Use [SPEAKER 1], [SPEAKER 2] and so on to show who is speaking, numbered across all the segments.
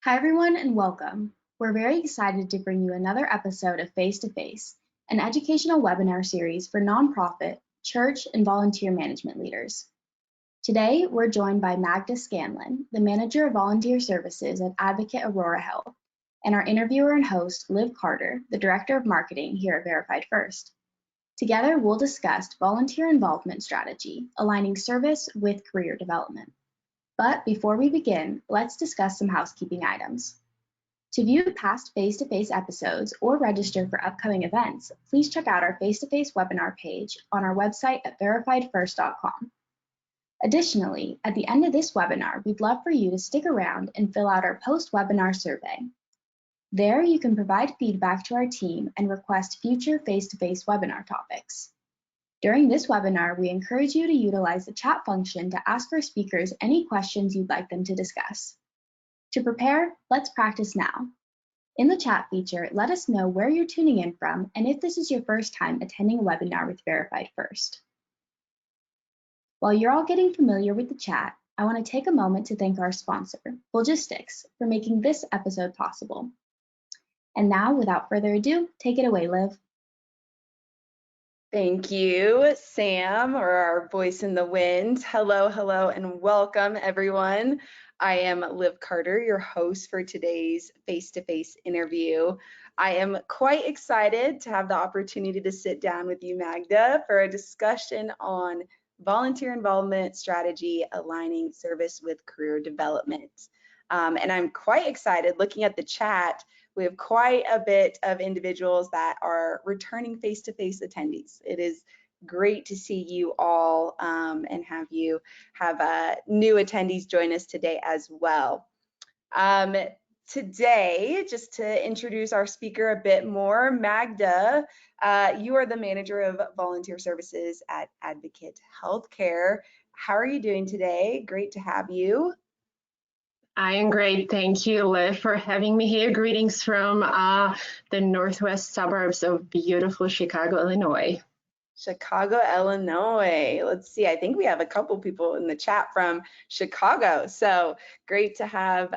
[SPEAKER 1] Hi, everyone, and welcome. We're very excited to bring you another episode of Face to Face, an educational webinar series for nonprofit, church, and volunteer management leaders. Today, we're joined by Magda Scanlan, the Manager of Volunteer Services at Advocate Aurora Health, and our interviewer and host, Liv Carter, the Director of Marketing here at Verified First. Together, we'll discuss volunteer involvement strategy, aligning service with career development. But before we begin, let's discuss some housekeeping items. To view past face-to-face episodes or register for upcoming events, please check out our face-to-face webinar page on our website at verifiedfirst.com. Additionally, at the end of this webinar, we'd love for you to stick around and fill out our post-webinar survey. There, you can provide feedback to our team and request future face-to-face webinar topics. During this webinar, we encourage you to utilize the chat function to ask our speakers any questions you'd like them to discuss. To prepare, let's practice now. In the chat feature, let us know where you're tuning in from and if this is your first time attending a webinar with Verified First. While you're all getting familiar with the chat, I want to take a moment to thank our sponsor, Logistics, for making this episode possible. And now, without further ado, take it away, Liv.
[SPEAKER 2] Thank you, Sam, or our voice in the wind. Hello, hello, and welcome, everyone. I am Liv Carter, your host for today's face-to-face interview. I am quite excited to have the opportunity to sit down with you, Magda, for a discussion on volunteer involvement strategy, aligning service with career development. And I'm quite excited looking at the chat. We have quite a bit of individuals that are returning face-to-face attendees. It is great to see you all and have you have new attendees join us today as well. Today, just to introduce our speaker a bit more, Magda, you are the Manager of Volunteer Services at Advocate Healthcare. How are you doing today? Great to have you.
[SPEAKER 3] I am great. Thank you, Liv, for having me here. Greetings from the northwest suburbs of beautiful Chicago, Illinois.
[SPEAKER 2] Chicago, Illinois. Let's see. I think we have a couple people in the chat from Chicago. So great to have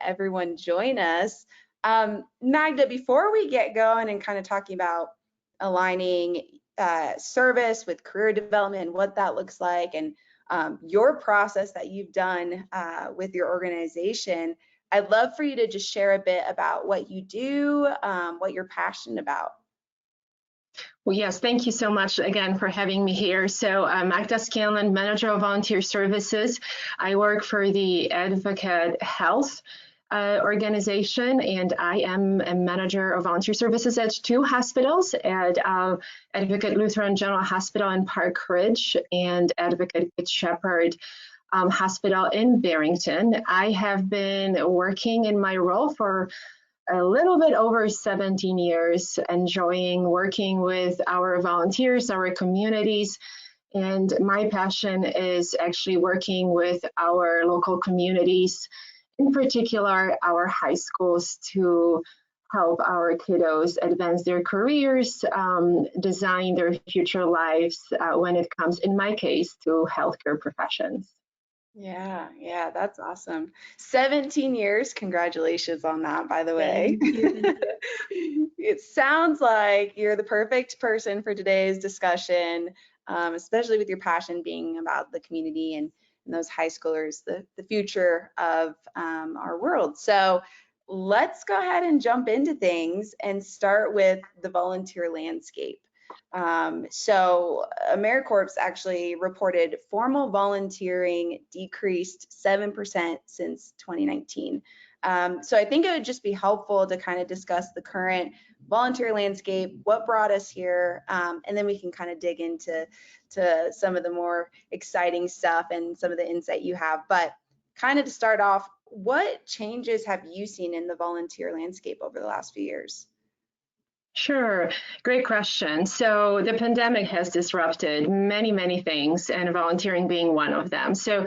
[SPEAKER 2] everyone join us. Magda, before we get going and kind of talking about aligning service with career development and what that looks like, and your process that you've done with your organization, I'd love for you to just share a bit about what you do, what you're passionate about.
[SPEAKER 3] Well, yes, thank you so much again for having me here. So Magda Scanlan, Manager of Volunteer Services. I work for the Advocate Health organization, and I am a Manager of Volunteer Services at two hospitals, at Advocate Lutheran General Hospital in Park Ridge and Advocate Good Shepherd Hospital in Barrington. I have been working in my role for a little bit over 17 years, enjoying working with our volunteers, our communities, and my passion is actually working with our local communities, in particular our high schools, to help our kiddos advance their careers, design their future lives when it comes, in my case, to healthcare professions.
[SPEAKER 2] Yeah, that's awesome. 17 years, congratulations on that, by the way. It sounds like you're the perfect person for today's discussion, especially with your passion being about the community and those high schoolers, the future of our world. So let's go ahead and jump into things and start with the volunteer landscape. So AmeriCorps actually reported formal volunteering decreased 7% since 2019. So I think it would just be helpful to kind of discuss the current volunteer landscape, what brought us here, and then we can kind of dig into some of the more exciting stuff and some of the insight you have. But kind of to start off, what changes have you seen in the volunteer landscape over the last few years?
[SPEAKER 3] Sure, great question. So the pandemic has disrupted many, many things, and volunteering being one of them. So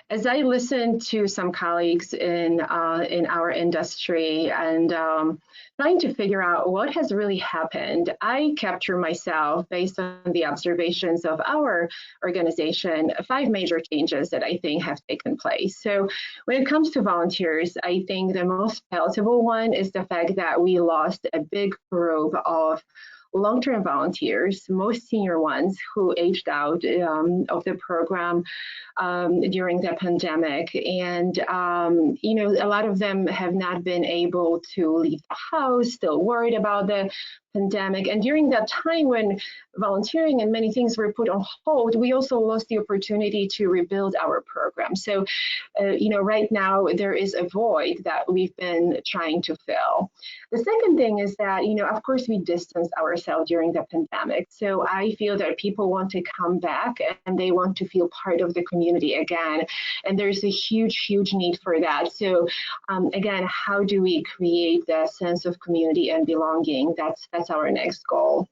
[SPEAKER 3] as I listened to some colleagues in our industry and trying to figure out what has really happened, I capture myself based on the observations of our organization, 5 major changes that I think have taken place. So when it comes to volunteers, I think the most palatable one is the fact that we lost a big group of long-term volunteers, most senior ones who aged out of the program during the pandemic. And, a lot of them have not been able to leave the house, still worried about the pandemic. And during that time when volunteering and many things were put on hold, we also lost the opportunity to rebuild our program. So, right now there is a void that we've been trying to fill. The second thing is that, of course, we distanced ourselves during the pandemic. So I feel that people want to come back and they want to feel part of the community again. And there's a huge, huge need for that. So again, how do we create that sense of community and belonging? That's our next goal.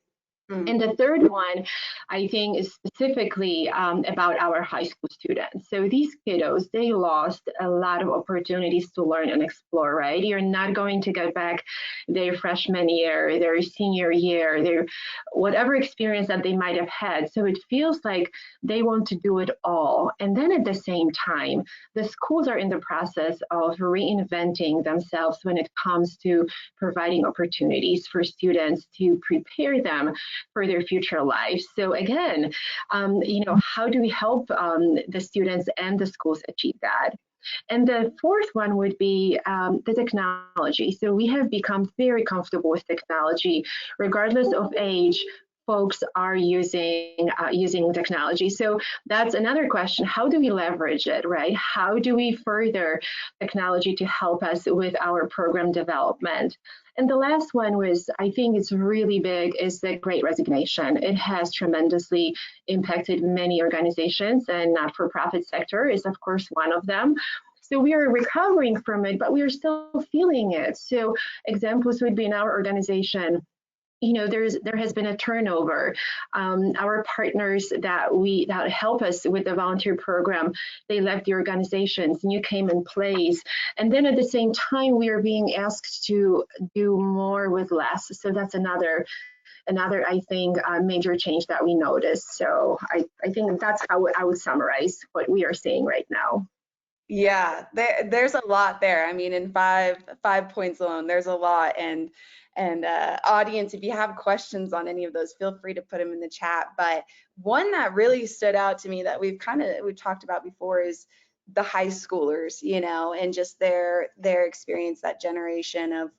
[SPEAKER 3] And the third one, I think, is specifically about our high school students. So these kiddos, they lost a lot of opportunities to learn and explore, right? You're not going to get back their freshman year, their senior year, their whatever experience that they might have had. So it feels like they want to do it all. And then at the same time, the schools are in the process of reinventing themselves when it comes to providing opportunities for students to prepare them for their future lives. So again, how do we help the students and the schools achieve that? And the fourth one would be the technology. So we have become very comfortable with technology, regardless of age. Folks are using technology. So that's another question. How do we leverage it, right? How do we further technology to help us with our program development? And the last one was, I think it's really big, is the Great Resignation. It has tremendously impacted many organizations, and not-for-profit sector is, of course, one of them. So we are recovering from it, but we are still feeling it. So examples would be in our organization. There has been a turnover. Our partners that help us with the volunteer program, they left the organizations, new came in place. And then at the same time, we are being asked to do more with less. So that's another, I think, major change that we noticed. So I think that's how I would summarize what we are seeing right now.
[SPEAKER 2] Yeah, there's a lot there. I mean, in five points alone, there's a lot. And audience, if you have questions on any of those, feel free to put them in the chat. But one that really stood out to me that we've talked about before is the high schoolers, and just their experience, that generation of,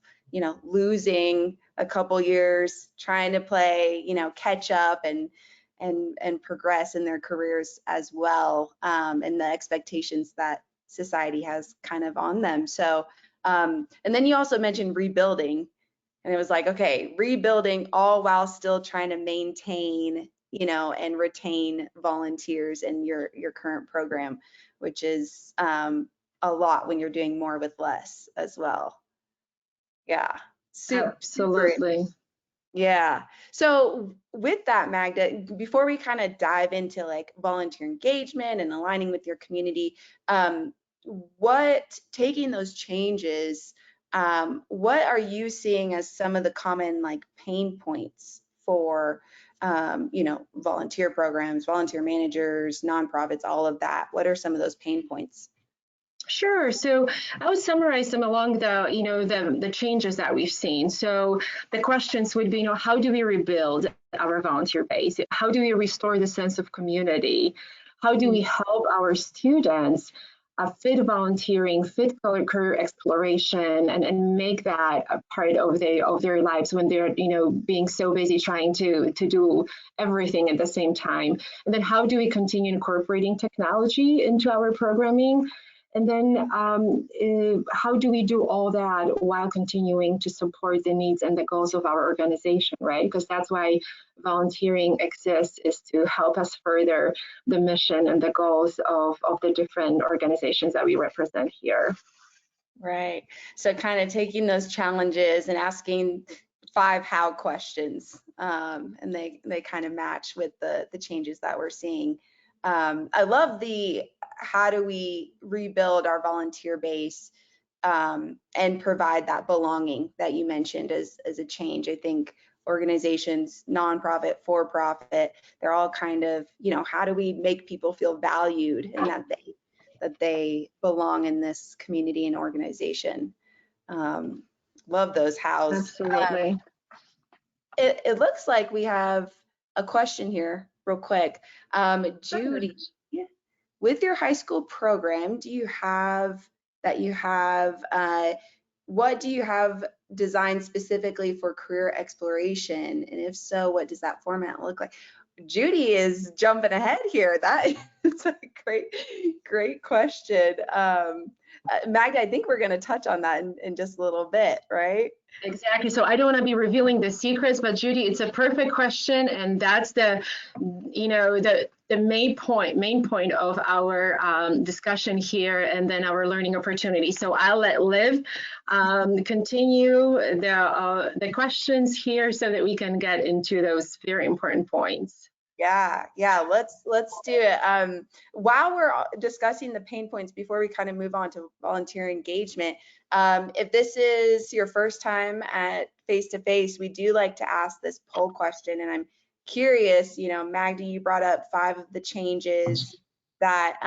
[SPEAKER 2] losing a couple years, trying to play, catch up and progress in their careers as well, and the expectations that society has kind of on them. So, and then you also mentioned rebuilding, and it was like, okay, rebuilding all while still trying to maintain, and retain volunteers in your current program, which is a lot when you're doing more with less as well. Yeah,
[SPEAKER 3] Absolutely.
[SPEAKER 2] Yeah. So with that, Magda, before we kind of dive into like volunteer engagement and aligning with your community, taking those changes, what are you seeing as some of the common like pain points for, volunteer programs, volunteer managers, nonprofits, all of that? What are some of those pain points?
[SPEAKER 3] Sure. So I would summarize them along the changes that we've seen. So the questions would be, how do we rebuild our volunteer base? How do we restore the sense of community? How do we help our students fit volunteering, fit career exploration, and make that a part of their lives when they're being so busy trying to do everything at the same time? And then how do we continue incorporating technology into our programming? And then how do we do all that while continuing to support the needs and the goals of our organization, right? Because that's why volunteering exists, is to help us further the mission and the goals of the different organizations that we represent here.
[SPEAKER 2] Right. So kind of taking those challenges and asking 5 how questions, and they kind of match with the changes that we're seeing. I love the how do we rebuild our volunteer base and provide that belonging that you mentioned as a change. I think organizations, nonprofit, for-profit, they're all kind of, you know, how do we make people feel valued and that they belong in this community and organization. Love those hows.
[SPEAKER 3] Absolutely.
[SPEAKER 2] It looks like we have a question here real quick. Judy, with your high school program, do you have what do you have designed specifically for career exploration? And if so, what does that format look like? Judy is jumping ahead here. That is a great question. Magda, I think we're going to touch on that in just a little bit, right?
[SPEAKER 3] Exactly. So I don't want to be revealing the secrets, but Judy, it's a perfect question, and that's the, you know, the main point of our discussion here, and then our learning opportunity. So I'll let Liv continue the questions here so that we can get into those very important points.
[SPEAKER 2] Yeah, let's do it. While we're discussing the pain points, before we kind of move on to volunteer engagement, if this is your first time at Face to Face, we do like to ask this poll question, and I'm curious, you know, Magda, you brought up 5 of the changes that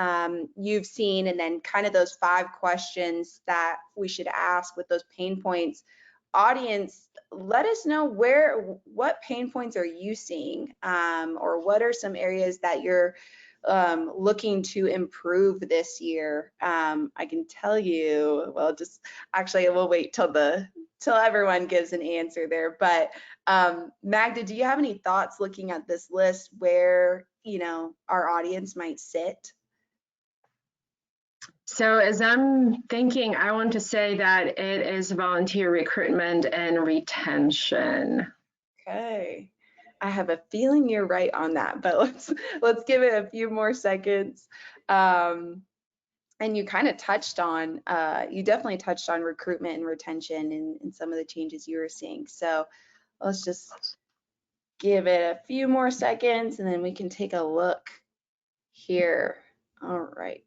[SPEAKER 2] you've seen, and then kind of those 5 questions that we should ask with those pain points. Audience, let us know what pain points are you seeing, or what are some areas that you're looking to improve this year. I can tell you, well, just actually we'll wait till everyone gives an answer there. But Magda, do you have any thoughts looking at this list where, you know, our audience might sit?
[SPEAKER 3] So as I'm thinking, I want to say that it is volunteer recruitment and retention.
[SPEAKER 2] Okay. I have a feeling you're right on that, but let's give it a few more seconds. And you kind of touched on, you definitely touched on recruitment and retention and some of the changes you were seeing. So let's just give it a few more seconds and then we can take a look here. All right.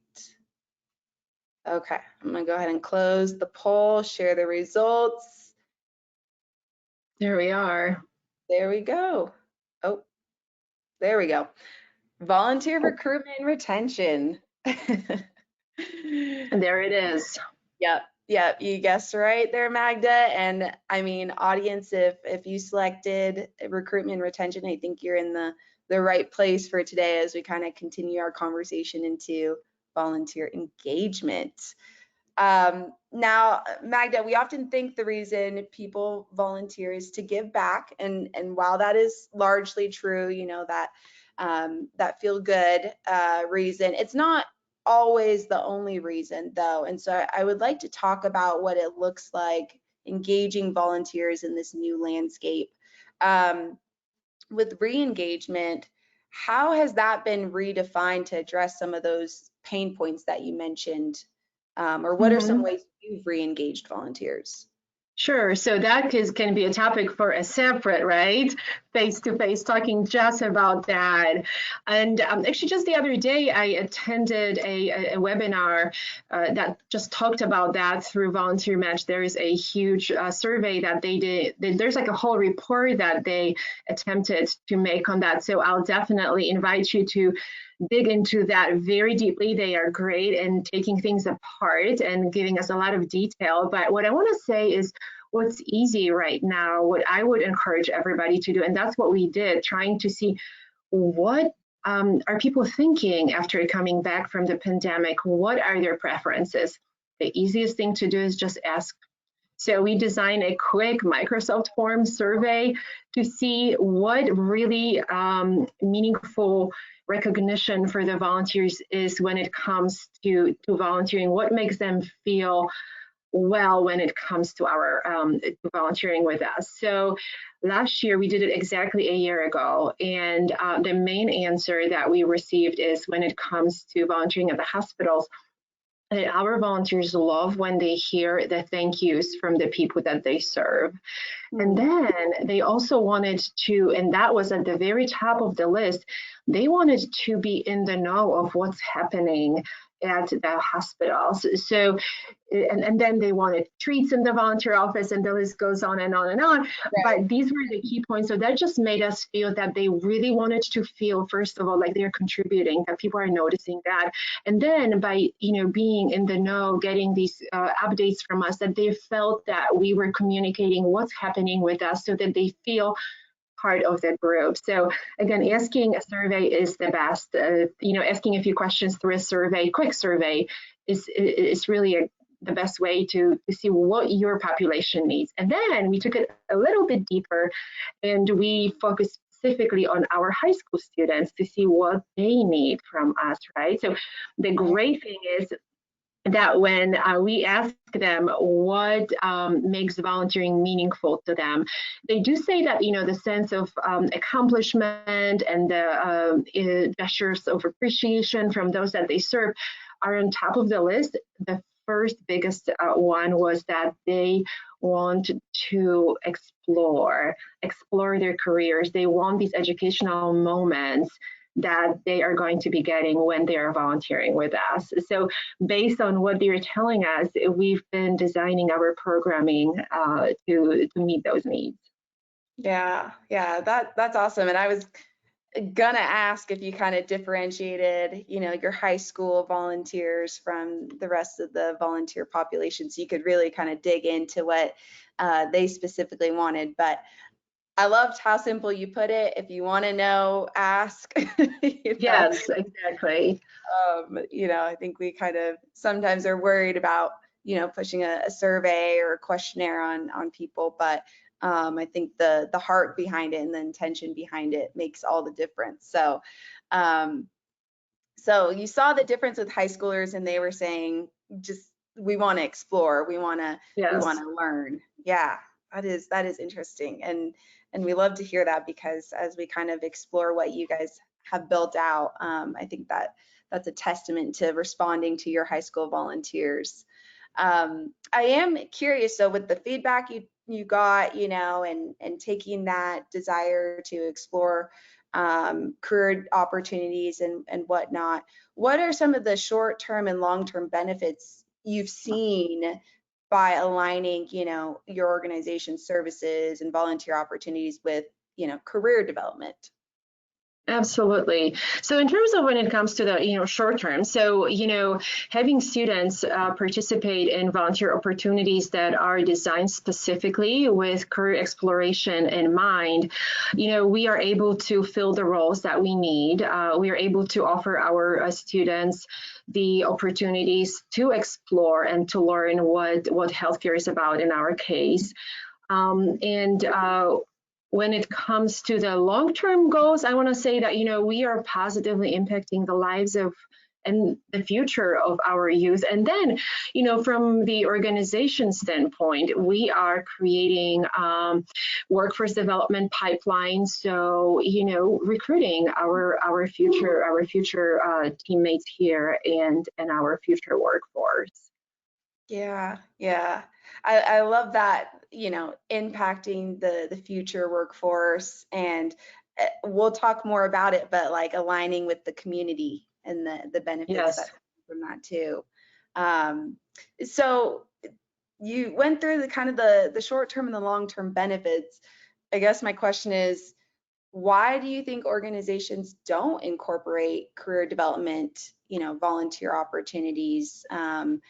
[SPEAKER 2] Okay, I'm gonna go ahead and close the poll, share the results.
[SPEAKER 3] There we are.
[SPEAKER 2] There we go. Oh, there we go. Volunteer recruitment and retention.
[SPEAKER 3] And there it is.
[SPEAKER 2] Yep, you guessed right there, Magda. And I mean, audience, if you selected recruitment and retention, I think you're in the right place for today as we kind of continue our conversation into volunteer engagement. Now, Magda, we often think the reason people volunteer is to give back, and while that is largely true, you know, that feel good reason, it's not always the only reason though. And so I would like to talk about what it looks like engaging volunteers in this new landscape. With re-engagement, how has that been redefined to address some of those pain points that you mentioned? Or what are some ways you've re-engaged volunteers?
[SPEAKER 3] Sure. So that can be a topic for a separate, right? Face-to-face talking just about that. And actually just the other day, I attended a webinar that just talked about that through Volunteer Match. There is a huge survey that they did. There's like a whole report that they attempted to make on that. So I'll definitely invite you to dig into that very deeply. They are great in taking things apart and giving us a lot of detail. But what I want to say is what's easy right now, what I would encourage everybody to do, and that's what we did, trying to see what are people thinking after coming back from the pandemic? What are their preferences? The easiest thing to do is just ask. So we designed a quick Microsoft Form survey to see what really meaningful recognition for the volunteers is when it comes to volunteering, what makes them feel well when it comes to our to volunteering with us. So last year we did it exactly a year ago, and the main answer that we received is when it comes to volunteering at the hospitals, our volunteers love when they hear the thank yous from the people that they serve. And then they also wanted to, and that was at the very top of the list, they wanted to be in the know of what's happening at the hospitals. So, and then they wanted treats in the volunteer office, and the list goes on and on and on. Right. But these were the key points. So that just made us feel that they really wanted to feel, first of all, like they're contributing, that people are noticing that. And then by, being in the know, getting these updates from us, that they felt that we were communicating what's happening with us, so that they feel part of that group. So again, asking a survey is the best. Asking a few questions through a survey, quick survey, is really the best way to see what your population needs. And then we took it a little bit deeper, and we focused specifically on our high school students to see what they need from us, right? So the great thing is that when we ask them what makes volunteering meaningful to them, they do say that, the sense of accomplishment and the gestures of appreciation from those that they serve are on top of the list. The first biggest one was that they want to explore their careers. They want these educational moments that they are going to be getting when they are volunteering with us. So based on what they're telling us, we've been designing our programming to meet those needs.
[SPEAKER 2] Yeah, that's awesome. And I was gonna ask if you kind of differentiated, your high school volunteers from the rest of the volunteer population, so you could really kind of dig into what they specifically wanted. But I loved how simple you put it. If you want to know, ask.
[SPEAKER 3] Yes, exactly.
[SPEAKER 2] I think we kind of sometimes are worried about, pushing a survey or a questionnaire on people, but I think the heart behind it and the intention behind it makes all the difference. So, so you saw the difference with high schoolers, and they were saying, just we want to explore, we want to learn. Yeah, that is interesting, and we love to hear that, because as we kind of explore what you guys have built out, I think that's a testament to responding to your high school volunteers. I am curious, so with the feedback you got, and taking that desire to explore career opportunities and whatnot, what are some of the short-term and long-term benefits you've seen by aligning, your organization's services and volunteer opportunities with, career development?
[SPEAKER 3] Absolutely. So in terms of when it comes to the, short term, so, having students participate in volunteer opportunities that are designed specifically with career exploration in mind, we are able to fill the roles that we need. We are able to offer our students the opportunities to explore and to learn what healthcare is about in our case. When it comes to the long-term goals, I want to say that, we are positively impacting the lives of and the future of our youth. And then, from the organization standpoint, we are creating workforce development pipelines. So, recruiting our future teammates here and our future workforce.
[SPEAKER 2] Yeah. I love that, impacting the future workforce, and we'll talk more about it, but like aligning with the community and the benefits that come from that too. So you went through the kind of the short-term and the long-term benefits. I guess my question is, why do you think organizations don't incorporate career development, volunteer opportunities? And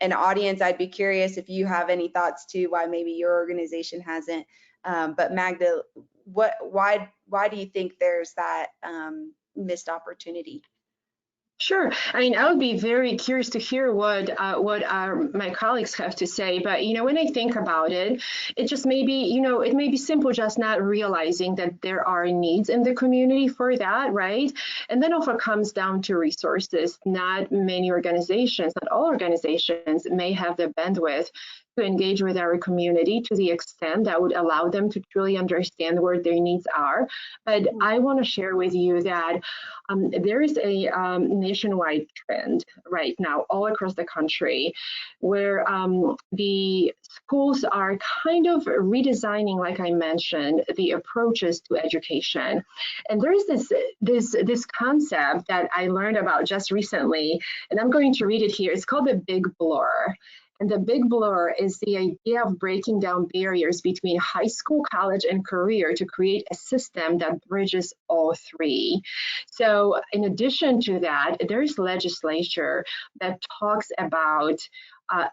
[SPEAKER 2] audience, I'd be curious if you have any thoughts too, why maybe your organization hasn't. But Magda, why do you think there's that missed opportunity?
[SPEAKER 3] Sure. I mean, I would be very curious to hear what my colleagues have to say. But, when I think about it, it just may be, it may be simple, just not realizing that there are needs in the community for that, right? And then also comes down to resources. Not many organizations, not all organizations may have the bandwidth to engage with our community to the extent that would allow them to truly understand where their needs are. But I want to share with you that there is a nationwide trend right now all across the country where the schools are kind of redesigning, like I mentioned, the approaches to education. And there's this concept that I learned about just recently, and I'm going to read it here. It's called the big blur. And the big blur is the idea of breaking down barriers between high school, college, and career to create a system that bridges all three. So in addition to that, there's legislature that talks about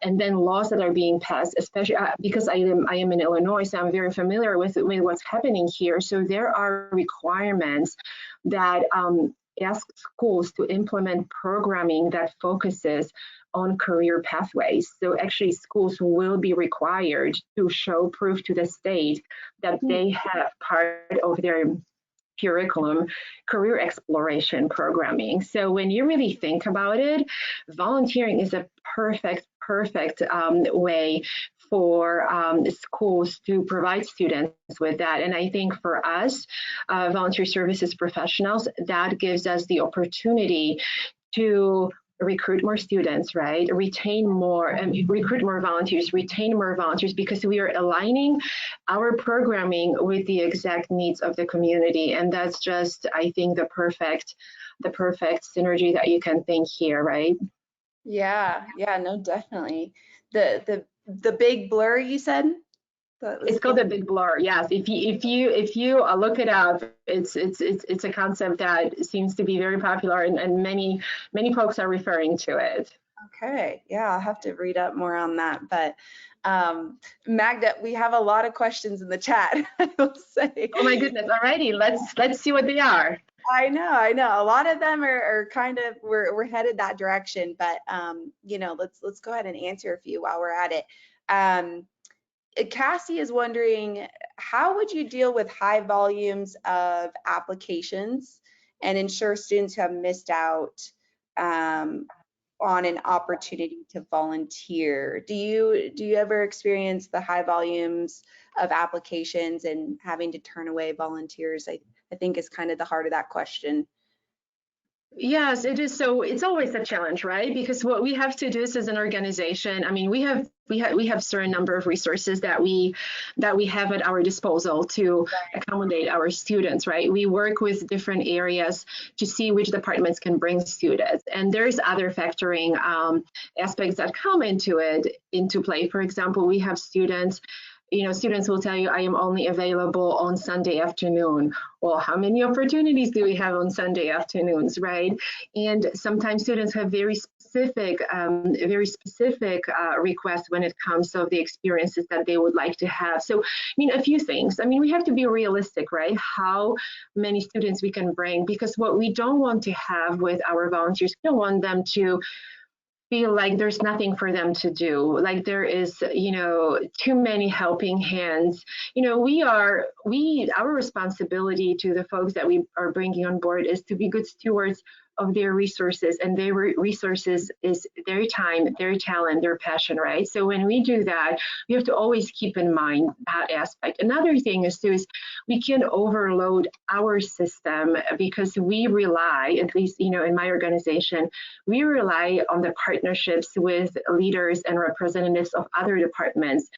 [SPEAKER 3] and then laws that are being passed, especially because I am in Illinois, so I'm very familiar with what's happening here. So there are requirements that ask schools to implement programming that focuses on career pathways. So actually schools will be required to show proof to the state that they have part of their curriculum career exploration programming. So when you really think about it, volunteering is a perfect way for schools to provide students with that. And I think for us, volunteer services professionals, that gives us the opportunity to recruit more students, right? Retain more, recruit more volunteers, retain more volunteers, because we are aligning our programming with the exact needs of the community. And that's just, I think, the perfect synergy that you can think here, right?
[SPEAKER 2] Yeah, no, definitely. The big blur, you said?
[SPEAKER 3] It's called the big blur. Yes, if you look it up, it's a concept that seems to be very popular, and many folks are referring to it.
[SPEAKER 2] Okay, yeah, I'll have to read up more on that. But Magda, we have a lot of questions in the chat, I will say.
[SPEAKER 3] Oh my goodness! Alrighty, let's see what they are.
[SPEAKER 2] I know. A lot of them are kind of we're headed that direction, but you know, let's go ahead and answer a few while we're at it. Cassie is wondering, how would you deal with high volumes of applications and ensure students who have missed out on an opportunity to volunteer? Do you ever experience the high volumes of applications and having to turn away volunteers? I think is kind of the heart of that question.
[SPEAKER 3] Yes, it is. So it's always a challenge, right? Because what we have to do is, as an organization, I mean, we have certain number of resources that we have at our disposal to accommodate our students, right? We work with different areas to see which departments can bring students, and there's other factoring aspects that come into play. For example, we have students. You know, students will tell you, I am only available on Sunday afternoon. Well, how many opportunities do we have on Sunday afternoons, right? And sometimes students have very specific requests when it comes to the experiences that they would like to have. So, I mean, a few things. I mean, we have to be realistic, right? How many students we can bring, because what we don't want to have with our volunteers, we don't want them to feel like there's nothing for them to do, like there is, you know, too many helping hands. You know, our responsibility to the folks that we are bringing on board is to be good stewards of their resources, and their resources is their time, their talent, their passion, right? So when we do that, we have to always keep in mind that aspect. Another thing is we can overload our system because we rely, at least, you know, in my organization, we rely on the partnerships with leaders and representatives of other departments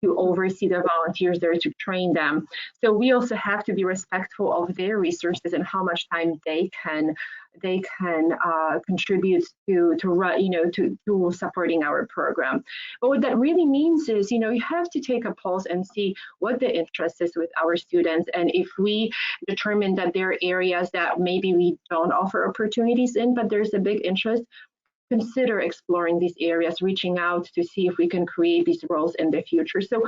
[SPEAKER 3] to oversee the volunteers there, to train them. So we also have to be respectful of their resources and how much time they can contribute to supporting our program. But what that really means is, you know, you have to take a pulse and see what the interest is with our students. And if we determine that there are areas that maybe we don't offer opportunities in, but there's a big interest, consider exploring these areas, reaching out to see if we can create these roles in the future. So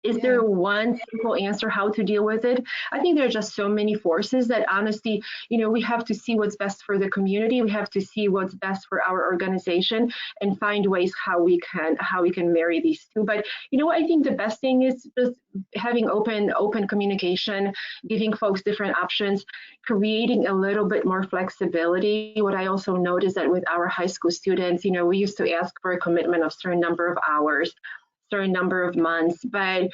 [SPEAKER 3] Is there one simple answer how to deal with it? I think there are just so many forces that honestly, we have to see what's best for the community. We have to see what's best for our organization and find ways how we can marry these two. But I think the best thing is just having open communication, giving folks different options, creating a little bit more flexibility. What I also noticed that with our high school students, we used to ask for a commitment of certain number of hours, certain number of months, but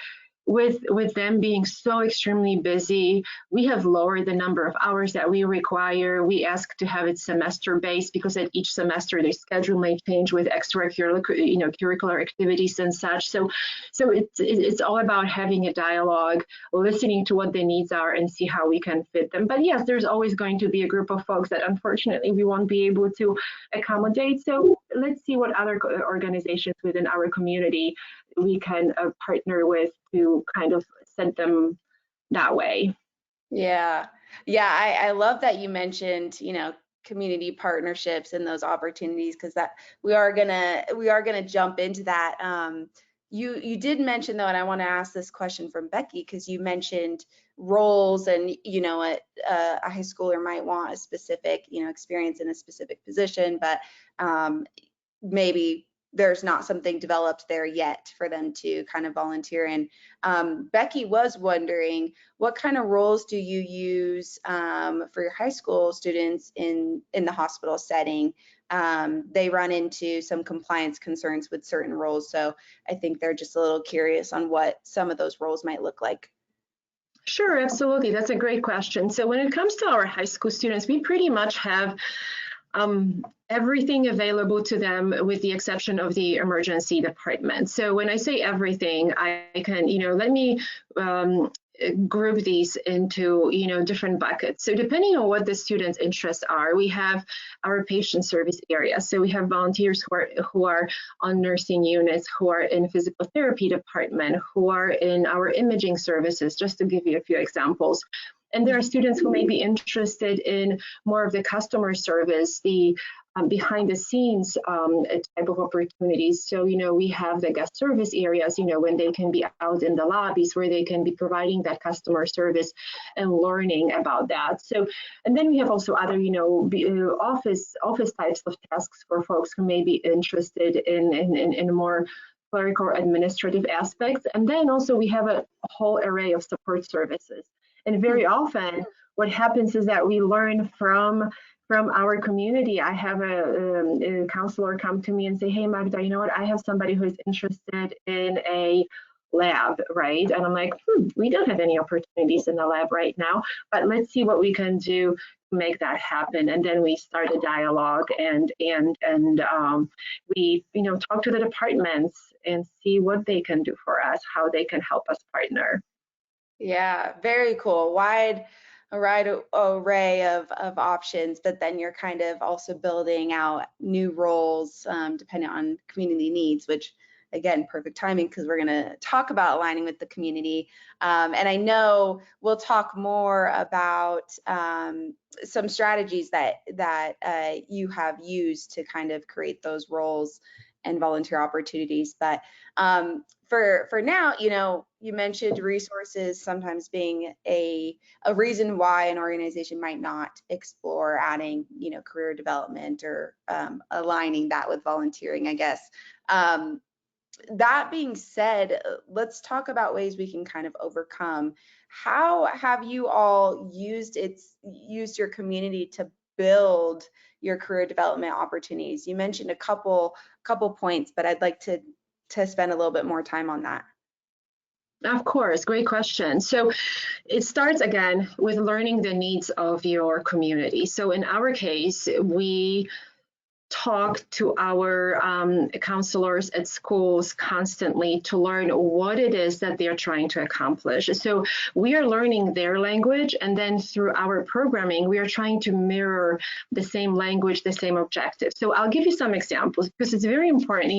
[SPEAKER 3] with them being so extremely busy, we have lowered the number of hours that we require. We ask to have it semester based because at each semester their schedule may change with extracurricular, curricular activities and such. So it's all about having a dialogue, listening to what their needs are, and see how we can fit them. But yes, there's always going to be a group of folks that unfortunately we won't be able to accommodate. So let's see what other organizations within our community we can partner with to kind of send them that way.
[SPEAKER 2] Yeah. I love that you mentioned, community partnerships and those opportunities, because that we are gonna jump into that. You did mention though, and I want to ask this question from Becky, because you mentioned roles, and a high schooler might want a specific experience in a specific position, but maybe there's not something developed there yet for them to kind of volunteer in. Becky was wondering, what kind of roles do you use for your high school students in the hospital setting? They run into some compliance concerns with certain roles, so I think they're just a little curious on what some of those roles might look like.
[SPEAKER 3] Sure, absolutely. That's a great question. So when it comes to our high school students, we pretty much have everything available to them with the exception of the emergency department. So when I say everything, I can, let me group these into, different buckets. So depending on what the students' interests are, we have our patient service area. So we have volunteers who are on nursing units, who are in physical therapy department, who are in our imaging services, just to give you a few examples. And there are students who may be interested in more of the customer service, the behind the scenes type of opportunities. So, we have the guest service areas, when they can be out in the lobbies where they can be providing that customer service and learning about that. So, and then we have also other, office types of tasks for folks who may be interested in more clerical administrative aspects. And then also we have a whole array of support services. And very often what happens is that we learn from our community. I have a counselor come to me and say, hey, Magda, you know what? I have somebody who is interested in a lab, right? And I'm like, we don't have any opportunities in the lab right now, but let's see what we can do to make that happen. And then we start a dialogue and we, talk to the departments and see what they can do for us, how they can help us partner.
[SPEAKER 2] Yeah, very cool. Wide array of options, but then you're kind of also building out new roles depending on community needs, which again, perfect timing, because we're going to talk about aligning with the community. And I know we'll talk more about some strategies that you have used to kind of create those roles and volunteer opportunities. But for now, you mentioned resources sometimes being a reason why an organization might not explore adding, career development or aligning that with volunteering, I guess. That being said, let's talk about ways we can kind of overcome. How have you all used your community to build your career development opportunities? You mentioned a couple points, but I'd like to spend a little bit more time on that.
[SPEAKER 3] Of course, great question. So it starts again with learning the needs of your community. So in our case, we talk to our counselors at schools constantly to learn what it is that they're trying to accomplish. So we are learning their language, and then through our programming, we are trying to mirror the same language, the same objective. So I'll give you some examples because it's very important.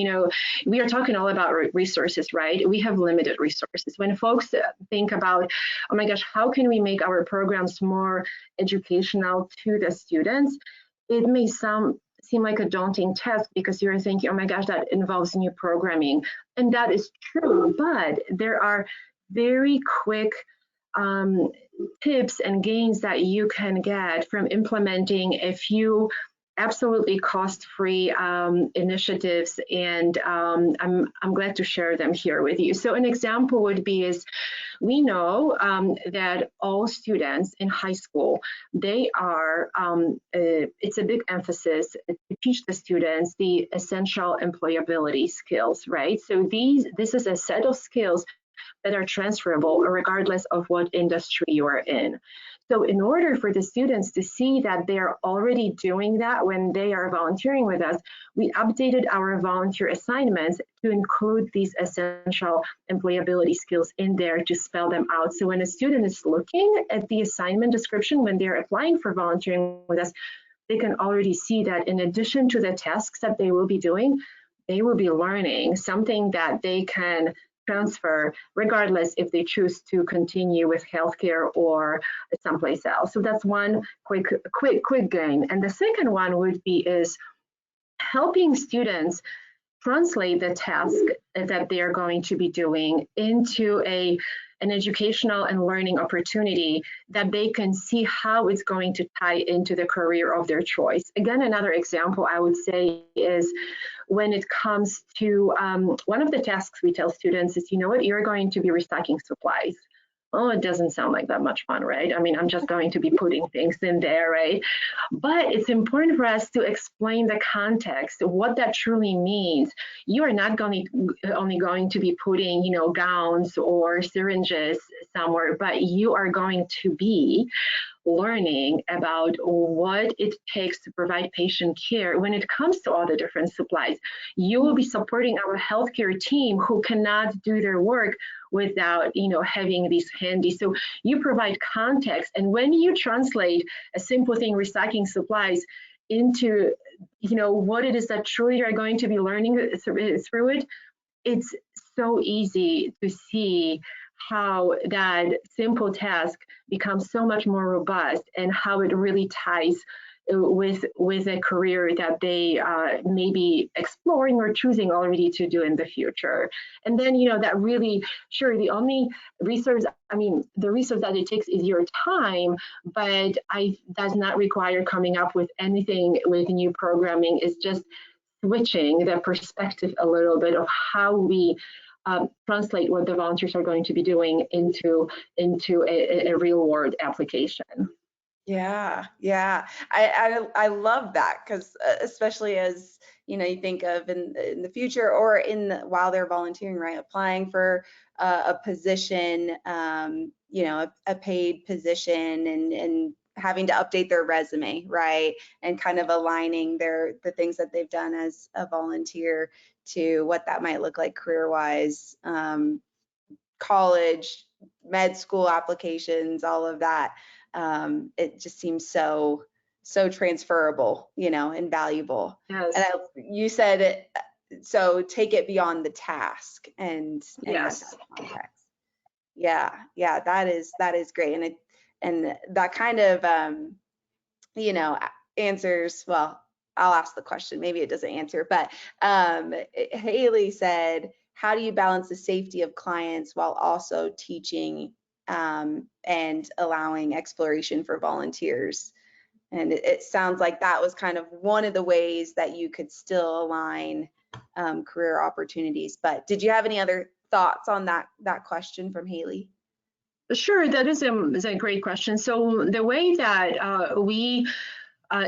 [SPEAKER 3] We are talking all about resources, right? We have limited resources. When folks think about, oh my gosh, how can we make our programs more educational to the students? It may seem like a daunting task because you're thinking, oh my gosh, that involves new programming. And that is true, but there are very quick tips and gains that you can get from implementing a few absolutely cost-free initiatives, and I'm glad to share them here with you. So an example would be is we know that all students in high school, they are, it's a big emphasis to teach the students the essential employability skills, right? So this is a set of skills that are transferable regardless of what industry you are in. So in order for the students to see that they're already doing that when they are volunteering with us, we updated our volunteer assignments to include these essential employability skills in there to spell them out. So when a student is looking at the assignment description when they're applying for volunteering with us, they can already see that in addition to the tasks that they will be doing, they will be learning something that they can transfer regardless if they choose to continue with healthcare or someplace else. So that's one quick gain. And the second one would be is helping students translate the task that they are going to be doing into an educational and learning opportunity that they can see how it's going to tie into the career of their choice. Again, another example I would say is when it comes to one of the tasks we tell students is, you know what, you're going to be restocking supplies. Oh, it doesn't sound like that much fun, right? I mean, I'm just going to be putting things in there, right? But it's important for us to explain the context, what that truly means. You are not only going to be putting, you know, gowns or syringes somewhere, but you are going to be learning about what it takes to provide patient care when it comes to all the different supplies. You will be supporting our healthcare team who cannot do their work without, you know, having these handy. So you provide context, and when you translate a simple thing, recycling supplies, into, you know, what it is that truly you're going to be learning through it, it's so easy to see how that simple task becomes so much more robust and how it really ties with a career that they may be exploring or choosing already to do in the future. And then, you know, that really, sure, the only resource, I mean, the resource that it takes is your time, but does not require coming up with anything with new programming. It's just switching the perspective a little bit of how we translate what the volunteers are going to be doing into a real world application.
[SPEAKER 2] Yeah, yeah. I love that because especially as, you know, you think of in the future or while they're volunteering, right, applying for a position, you know, a paid position, and having to update their resume, right, and kind of aligning the things that they've done as a volunteer to what that might look like career-wise, college, med school applications, all of that. It just seems so transferable, you know, and valuable.
[SPEAKER 3] Yes.
[SPEAKER 2] And you said it, so take it beyond the task and
[SPEAKER 3] yes.
[SPEAKER 2] that context. Yeah, that is great, and that kind of you know, answers. Well, I'll ask the question. Maybe it doesn't answer, but Haley said, how do you balance the safety of clients while also teaching and allowing exploration for volunteers? And it sounds like that was kind of one of the ways that you could still align career opportunities. But did you have any other thoughts on that question from Haley?
[SPEAKER 3] Sure, that is a great question. So the way that we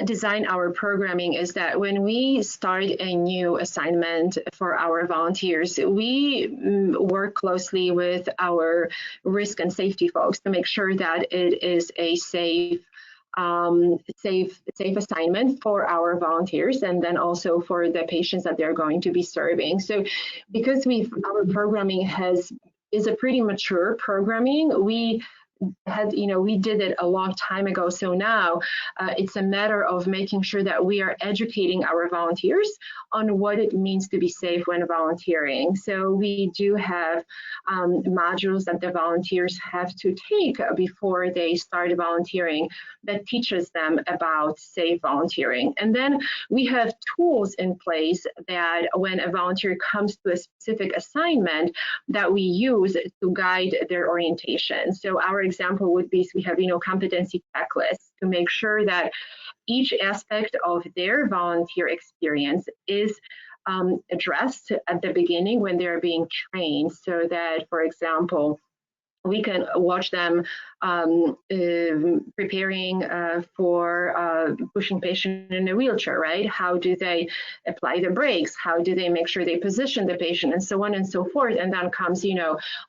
[SPEAKER 3] design our programming is that when we start a new assignment for our volunteers, we work closely with our risk and safety folks to make sure that it is a safe assignment for our volunteers, and then also for the patients that they're going to be serving. So because our programming is a pretty mature programming, we we did it a long time ago. So now it's a matter of making sure that we are educating our volunteers on what it means to be safe when volunteering. So we do have modules that the volunteers have to take before they start volunteering that teaches them about safe volunteering. And then we have tools in place that when a volunteer comes to a specific assignment that we use to guide their orientation. So our example would be, we have, competency checklists to make sure that each aspect of their volunteer experience is addressed at the beginning when they're being trained, so that, for example, we can watch them preparing for pushing patient in a wheelchair, right? How do they apply the brakes? How do they make sure they position the patient, and so on and so forth? And then comes,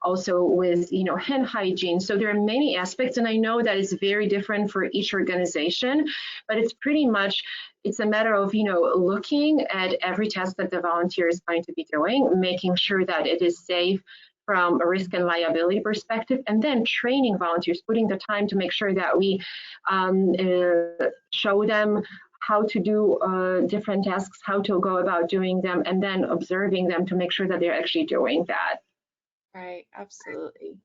[SPEAKER 3] also with, hand hygiene. So there are many aspects, and I know that it's very different for each organization, but it's pretty much, it's a matter of, looking at every task that the volunteer is going to be doing, making sure that it is safe from a risk and liability perspective, and then training volunteers, putting the time to make sure that we show them how to do different tasks, how to go about doing them, and then observing them to make sure that they're actually doing that.
[SPEAKER 2] Right, absolutely.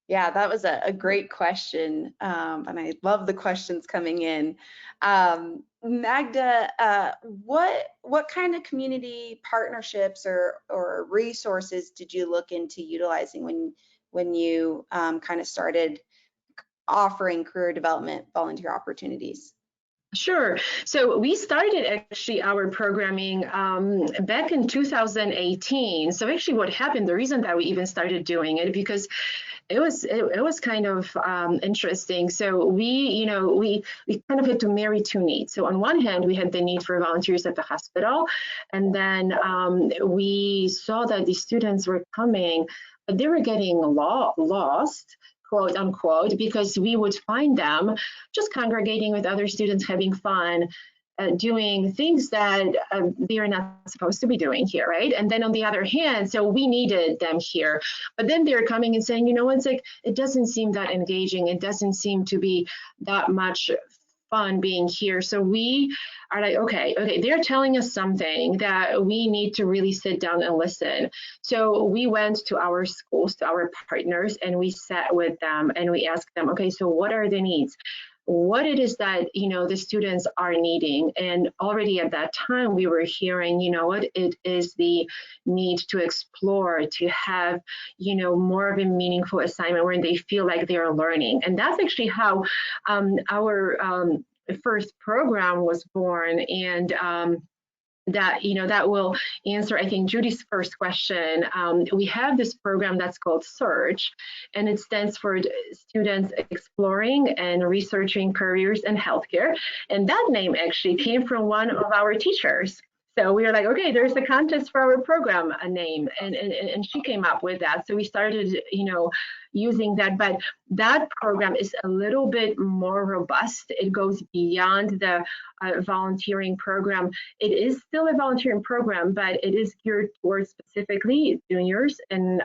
[SPEAKER 2] Yeah, that was a great question, and I love the questions coming in. Magda, what kind of community partnerships or resources did you look into utilizing when you kind of started offering career development volunteer opportunities?
[SPEAKER 3] Sure. So we started actually our programming back in 2018. So actually what happened, the reason that we even started doing it, because it was kind of interesting. So we kind of had to marry two needs. So on one hand, we had the need for volunteers at the hospital, and then we saw that the students were coming, but they were getting lost, quote unquote, because we would find them just congregating with other students, having fun, doing things that they are not supposed to be doing here, right? And then on the other hand, so we needed them here, but then they're coming and saying, it's like, it doesn't seem that engaging. It doesn't seem to be that much fun being here. So we are like, okay, they're telling us something that we need to really sit down and listen. So we went to our schools, to our partners, and we sat with them and we asked them, okay, so what are the needs? What it is that, the students are needing. And already at that time, we were hearing, it is the need to explore, to have, more of a meaningful assignment where they feel like they are learning. And that's actually how our first program was born. And that will answer, I think, Judy's first question. We have this program that's called SEARCH, and it stands for Students Exploring and Researching Careers in Healthcare. And that name actually came from one of our teachers. So we were like, okay, there's a contest for our program, a name, and she came up with that. So we started, using that, but that program is a little bit more robust. It goes beyond the volunteering program. It is still a volunteering program, but it is geared towards specifically juniors and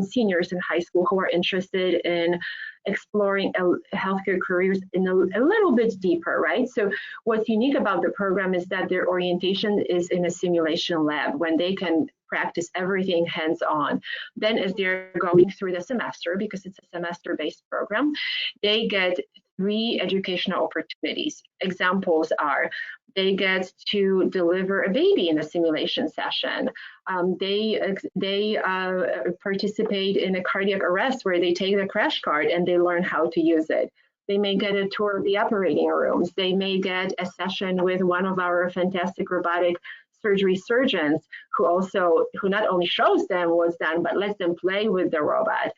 [SPEAKER 3] seniors in high school who are interested in exploring healthcare careers in a little bit deeper, right? So what's unique about the program is that their orientation is in a simulation lab when they can practice everything hands-on. Then as they're going through the semester, because it's a semester-based program, they get 3 educational opportunities. Examples are they get to deliver a baby in a simulation session. They participate in a cardiac arrest where they take the crash cart and they learn how to use it. They may get a tour of the operating rooms. They may get a session with one of our fantastic robotic surgery surgeons who not only shows them what's done, but lets them play with the robot.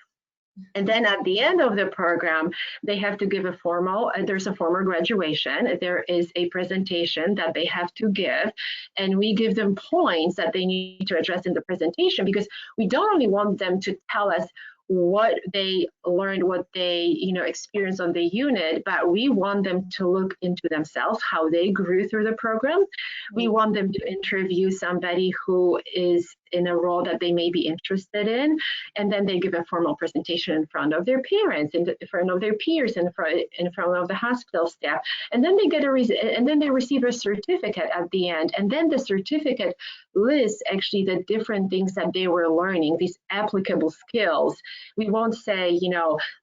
[SPEAKER 3] And then at the end of the program, they have to give there's a formal graduation. There is a presentation that they have to give, and we give them points that they need to address in the presentation, because we don't only want them to tell us what they learned, what they, experienced on the unit, but we want them to look into themselves, how they grew through the program. We want them to interview somebody who is in a role that they may be interested in, and then they give a formal presentation in front of their parents, in front of their peers, in front of the hospital staff, and then they receive a certificate at the end, and then the certificate lists actually the different things that they were learning, these applicable skills. We won't say,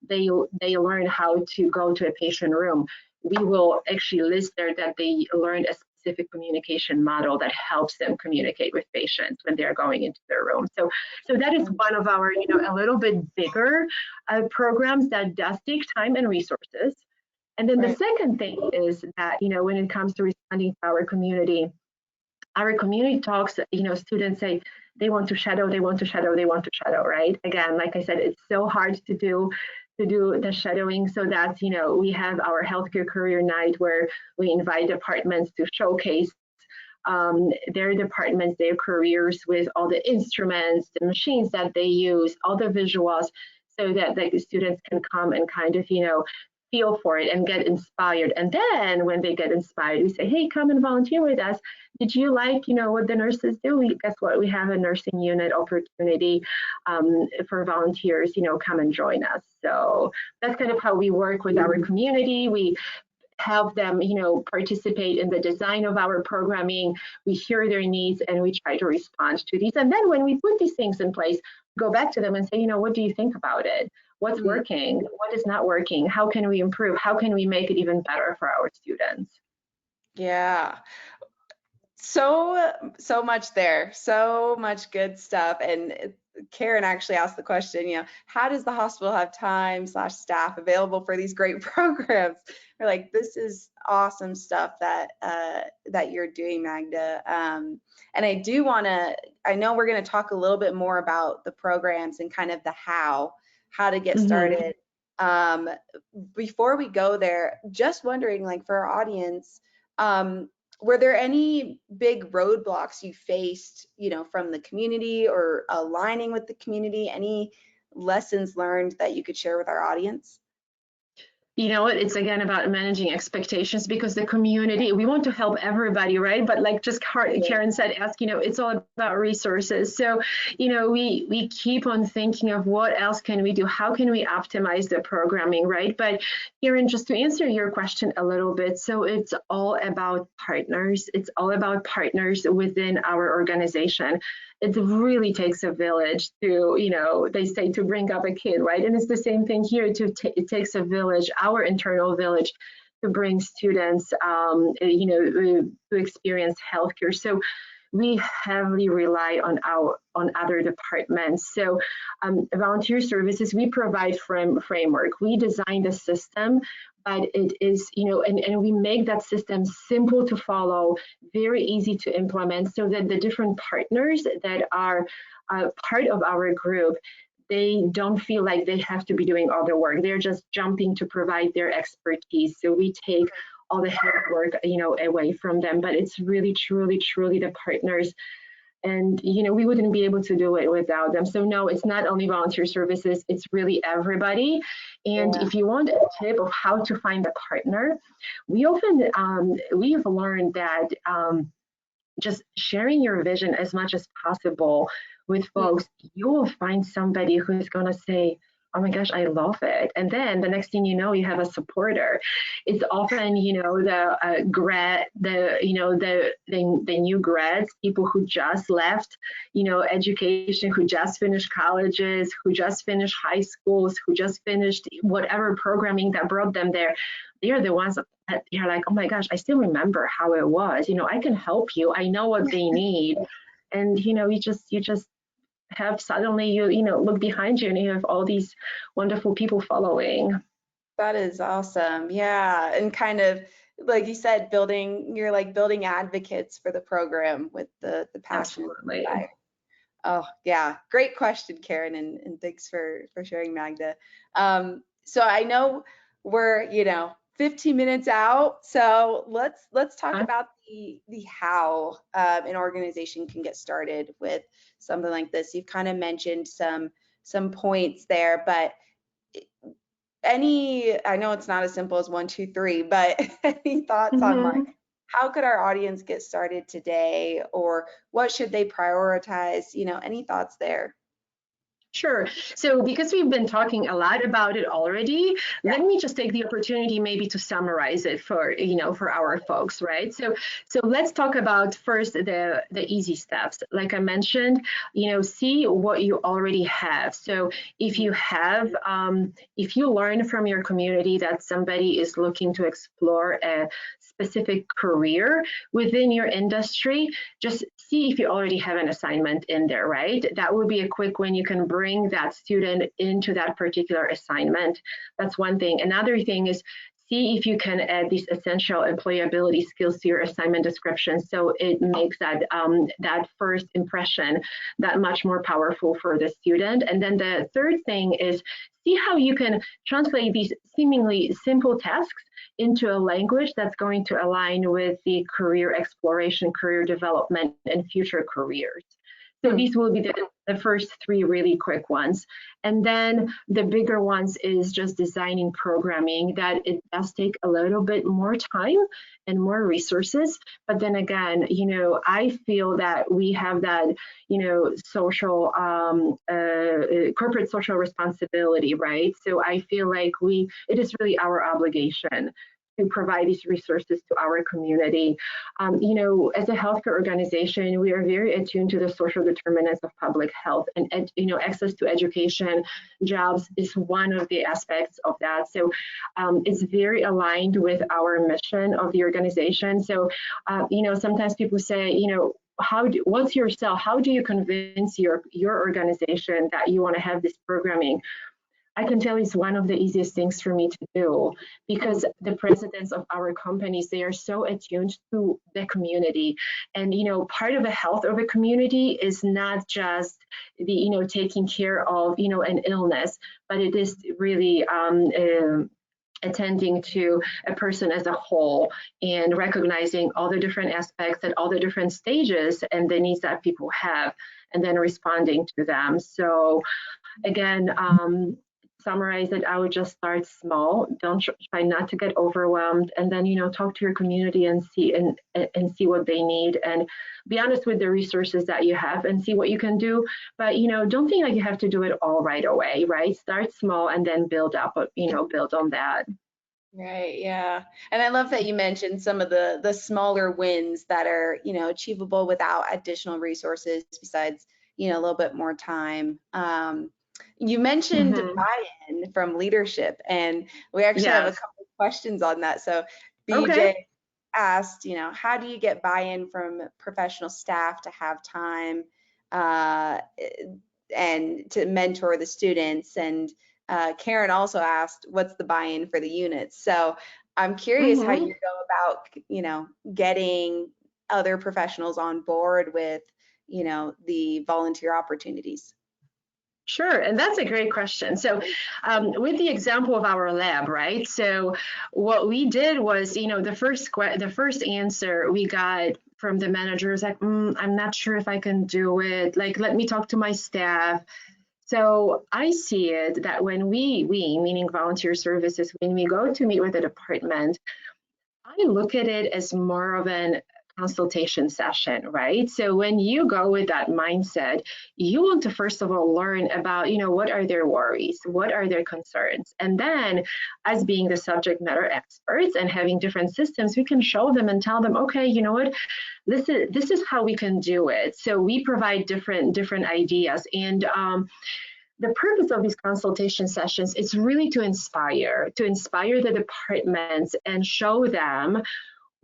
[SPEAKER 3] they learn how to go to a patient room. We will actually list there that they learned a specific communication model that helps them communicate with patients when they're going into their room. So that is one of our, a little bit bigger programs that does take time and resources. And then the second thing is that, when it comes to responding to our community talks, students say they want to shadow, right? Again, like I said, it's so hard to do the shadowing. So that's, we have our healthcare career night where we invite departments to showcase their departments, their careers with all the instruments, the machines that they use, all the visuals, so that the students can come and kind of, feel for it and get inspired. And then when they get inspired, we say, hey, come and volunteer with us. Did you like, what the nurses do? Guess what? We have a nursing unit opportunity for volunteers, come and join us. So that's kind of how we work with our community. We help them, participate in the design of our programming. We hear their needs and we try to respond to these. And then when we put these things in place, go back to them and say, what do you think about it? What's working? What is not working? How can we improve? How can we make it even better for our students?
[SPEAKER 2] Yeah. So much there, so much good stuff. And Karen actually asked the question, how does the hospital have time/staff available for these great programs? We're like, this is awesome stuff that you're doing, Magda. And I know we're going to talk a little bit more about the programs and kind of the how to get started. Before we go there, just wondering, like, for our audience, were there any big roadblocks you faced, from the community or aligning with the community? Any lessons learned that you could share with our audience?
[SPEAKER 3] It's again about managing expectations, because the community, we want to help everybody, right? But like just Karen said, it's all about resources. So, we keep on thinking of what else can we do? How can we optimize the programming, right? But Karen, just to answer your question a little bit, so it's all about partners. It's all about partners within our organization. It really takes a village to, they say to bring up a kid, right? And it's the same thing here. It takes a village, our internal village, to bring students, to experience healthcare. So we heavily rely on other departments. So volunteer services, we provide framework. We design the system, but it is, and we make that system simple to follow, very easy to implement, so that the different partners that are part of our group, they don't feel like they have to be doing all the work. They're just jumping to provide their expertise. So we take all the hard work, away from them, but it's really, truly, truly the partners. And, we wouldn't be able to do it without them. So no, it's not only volunteer services, it's really everybody. And if you want a tip of how to find a partner, we often, we've learned that just sharing your vision as much as possible with folks, you will find somebody who's going to say, oh my gosh, I love it. And then the next thing you know, you have a supporter. It's often, the new grads, people who just left, education, who just finished colleges, who just finished high schools, who just finished whatever programming that brought them there. They are the ones that you're like, oh my gosh, I still remember how it was. I can help you. I know what they need. And, you just have suddenly you look behind you and you have all these wonderful people following.
[SPEAKER 2] That is awesome. Yeah. And kind of like you said, you're like building advocates for the program with the passion.
[SPEAKER 3] Absolutely.
[SPEAKER 2] Oh yeah, great question, Karen, and thanks for sharing, Magda. So I know we're 15 minutes out, so let's talk about the how an organization can get started with something like this. You've kind of mentioned some some points there, but I know it's not as simple as 1, 2, 3, but any thoughts on like how could our audience get started today, or what should they prioritize? Any thoughts there?
[SPEAKER 3] Sure. So because we've been talking a lot about it already, let me just take the opportunity maybe to summarize it for our folks, right? So let's talk about first the easy steps. Like I mentioned, see what you already have. So if you have, if you learn from your community that somebody is looking to explore a specific career within your industry, just see if you already have an assignment in there, right? That would be a quick win. You can bring that student into that particular assignment. That's one thing. Another thing is see if you can add these essential employability skills to your assignment description, so it makes that that first impression that much more powerful for the student. And then the third thing is see how you can translate these seemingly simple tasks into a language that's going to align with the career exploration, career development, and future careers. So these will be the first three really quick ones. And then the bigger ones is just designing programming, that it does take a little bit more time and more resources. But then again, I feel that we have that, social, corporate social responsibility, right? So I feel like it is really our obligation to provide these resources to our community. As a healthcare organization, we are very attuned to the social determinants of public health, and access to education, jobs is one of the aspects of that. So it's very aligned with our mission of the organization. So sometimes people say, what's your sell? How do you convince your organization that you want to have this programming? I can tell it's one of the easiest things for me to do, because the presidents of our companies, they are so attuned to the community. And, part of the health of a community is not just the, taking care of, an illness, but it is really attending to a person as a whole and recognizing all the different aspects at all the different stages and the needs that people have, and then responding to them. So again, summarize it, I would just start small. Don't try not to get overwhelmed, and then talk to your community and see see what they need, and be honest with the resources that you have and see what you can do. But don't think like you have to do it all right away, right? Start small and then build up, build on that.
[SPEAKER 2] Right, yeah. And I love that you mentioned some of the smaller wins that are, achievable without additional resources besides, a little bit more time. You mentioned buy-in from leadership, and we actually have a couple of questions on that. So BJ asked, how do you get buy-in from professional staff to have time and to mentor the students? And Karen also asked, what's the buy-in for the units? So I'm curious how you go about, getting other professionals on board with, the volunteer opportunities.
[SPEAKER 3] Sure, and that's a great question. So with the example of our lab, right? So what we did was, the first answer we got from the managers, like, I'm not sure if I can do it. Like, let me talk to my staff. So I see it that when we meaning volunteer services, when we go to meet with the department, I look at it as more of an consultation session, right? So when you go with that mindset, you want to first of all learn about, what are their worries, what are their concerns, and then as being the subject matter experts and having different systems, we can show them and tell them, okay, you know what, this is how we can do it. So we provide different ideas, and the purpose of these consultation sessions is really to inspire the departments and show them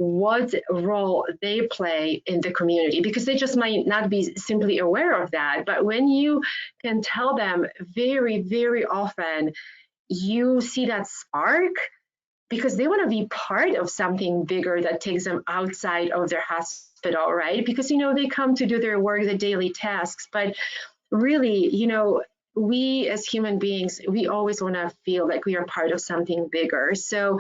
[SPEAKER 3] what role they play in the community, because they just might not be simply aware of that. But when you can tell them very, very often, you see that spark, because they want to be part of something bigger that takes them outside of their hospital, right? Because, they come to do their work, the daily tasks, but really, we as human beings, we always want to feel like we are part of something bigger. So,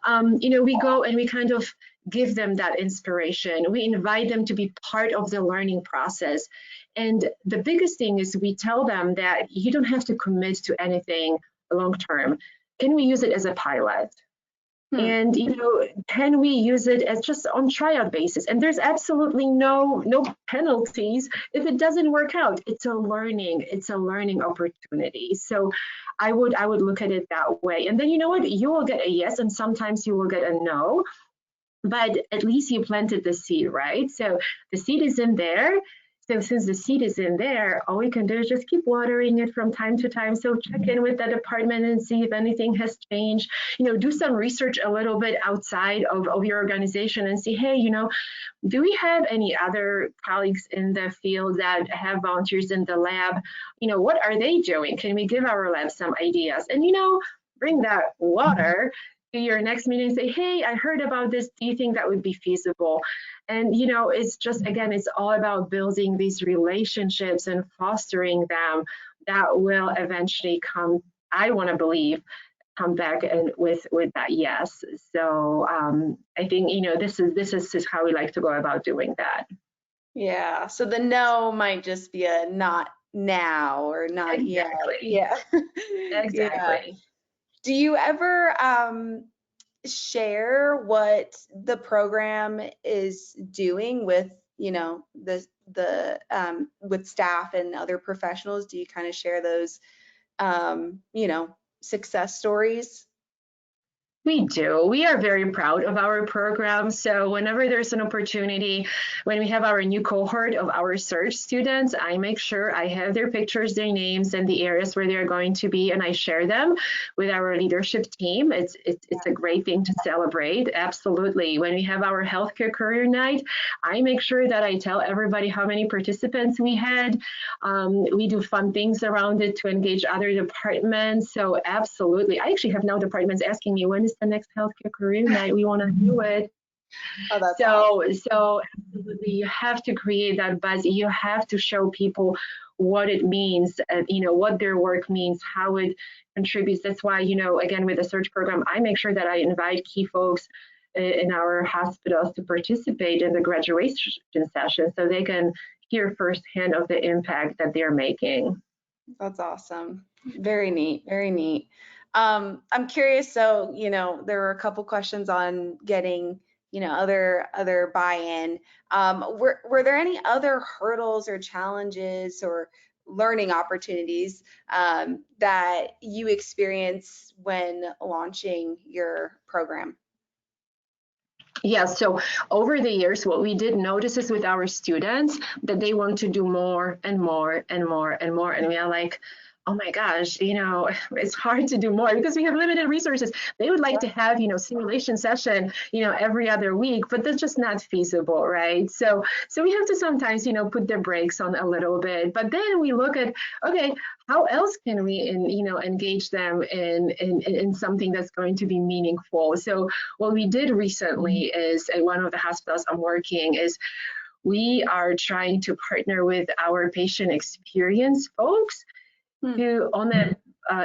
[SPEAKER 3] we go and we kind of give them that inspiration. We invite them to be part of the learning process. And the biggest thing is we tell them that you don't have to commit to anything long term. Can we use it as a pilot? And can we use it as just on tryout basis? And there's absolutely no penalties if it doesn't work out. It's a learning opportunity. So I would look at it that way. And then you know what? You will get a yes, and sometimes you will get a no, but at least you planted the seed, right? So the seed is in there. So since the seed is in there, all we can do is just keep watering it from time to time. So check in with that department and see if anything has changed. Do some research a little bit outside of your organization and see, hey, do we have any other colleagues in the field that have volunteers in the lab? What are they doing? Can we give our lab some ideas? And, bring that water to your next meeting and say, hey, I heard about this. Do you think that would be feasible? And, it's just, again, it's all about building these relationships and fostering them that will eventually come, I want to believe, come back and with that yes. So I think, this is how we like to go about doing that.
[SPEAKER 2] Yeah. So the no might just be a not now or not yet. Yeah.
[SPEAKER 3] Exactly.
[SPEAKER 2] Yeah. Do you ever share what the program is doing with, with staff and other professionals? Do you kind of share those, success stories?
[SPEAKER 3] We do. We are very proud of our program. So whenever there's an opportunity, when we have our new cohort of our search students, I make sure I have their pictures, their names, and the areas where they're going to be, and I share them with our leadership team. It's a great thing to celebrate. Absolutely. When we have our healthcare career night, I make sure that I tell everybody how many participants we had. We do fun things around it to engage other departments. So absolutely. I actually have now departments asking me, when is the next healthcare career night? We want to do it.
[SPEAKER 2] Oh, that's
[SPEAKER 3] so
[SPEAKER 2] awesome.
[SPEAKER 3] So absolutely, you have to create that buzz. You have to show people what it means, what their work means, how it contributes. That's why, again, with the search program, I make sure that I invite key folks in our hospitals to participate in the graduation session so they can hear firsthand of the impact that they're making.
[SPEAKER 2] That's awesome. Very neat. Very neat. I'm curious. So, there were a couple questions on getting, other buy-in. Were there any other hurdles or challenges or learning opportunities that you experienced when launching your program?
[SPEAKER 3] Yeah, so over the years, what we did notice is with our students that they want to do more and more and more and more. And we are like, oh my gosh, it's hard to do more because we have limited resources. They would like to have, simulation session, every other week, but that's just not feasible, right? So we have to sometimes, put the brakes on a little bit, but then we look at, okay, how else can we, engage them in something that's going to be meaningful? So what we did recently is, at one of the hospitals I'm working is, we are trying to partner with our patient experience folks to, on that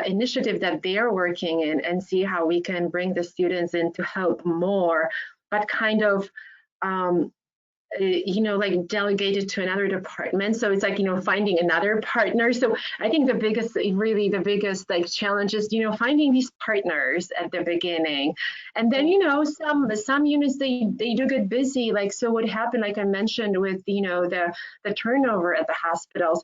[SPEAKER 3] initiative that they're working in, and see how we can bring the students in to help more, but kind of like delegated to another department. So it's like, finding another partner. So I think the biggest like challenge is, finding these partners at the beginning. And then, some units, they do get busy. Like, so what happened, like I mentioned with, the turnover at the hospitals,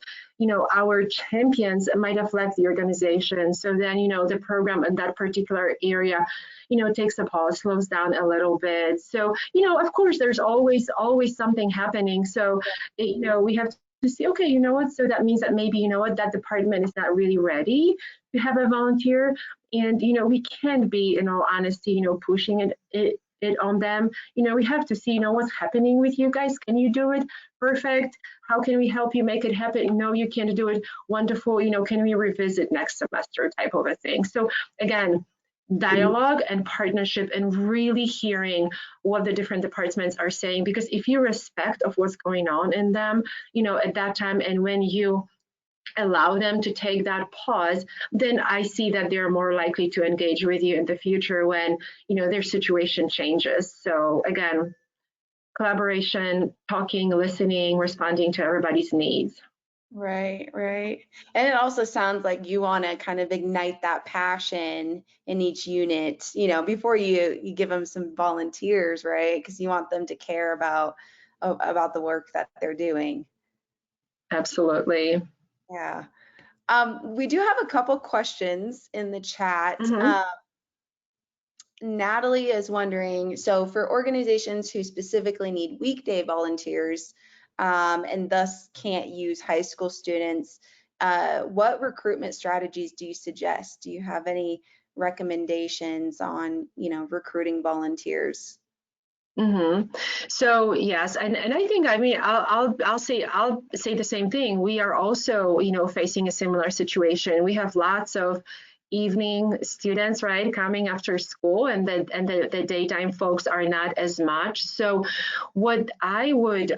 [SPEAKER 3] our champions might have left the organization. So then, the program in that particular area, takes a pause, slows down a little bit. So, of course, there's always something happening. So, we have to see, okay, what? So that means that maybe, that department is not really ready to have a volunteer. And, we can't be, in all honesty, pushing it on them. We have to see, what's happening with you guys. Can you do it? Perfect. How can we help you make it happen? No, you can't do it. Wonderful. Can we revisit next semester type of a thing? So again, dialogue and partnership, and really hearing what the different departments are saying, because if you respect of what's going on in them, at that time, and when you allow them to take that pause, then I see that they're more likely to engage with you in the future when, their situation changes. So again, collaboration, talking, listening, responding to everybody's needs.
[SPEAKER 2] Right, right. And it also sounds like you want to kind of ignite that passion in each unit, before you give them some volunteers, right? Because you want them to care about the work that they're doing.
[SPEAKER 3] Absolutely.
[SPEAKER 2] Yeah. We do have a couple questions in the chat.
[SPEAKER 3] Mm-hmm.
[SPEAKER 2] Natalie is wondering, so for organizations who specifically need weekday volunteers and thus can't use high school students, what recruitment strategies do you suggest? Do you have any recommendations on, recruiting volunteers?
[SPEAKER 3] Mm-hmm. So yes, and I think, I'll say the same thing. We are also, facing a similar situation. We have lots of evening students, right, coming after school, and the daytime folks are not as much. So what I would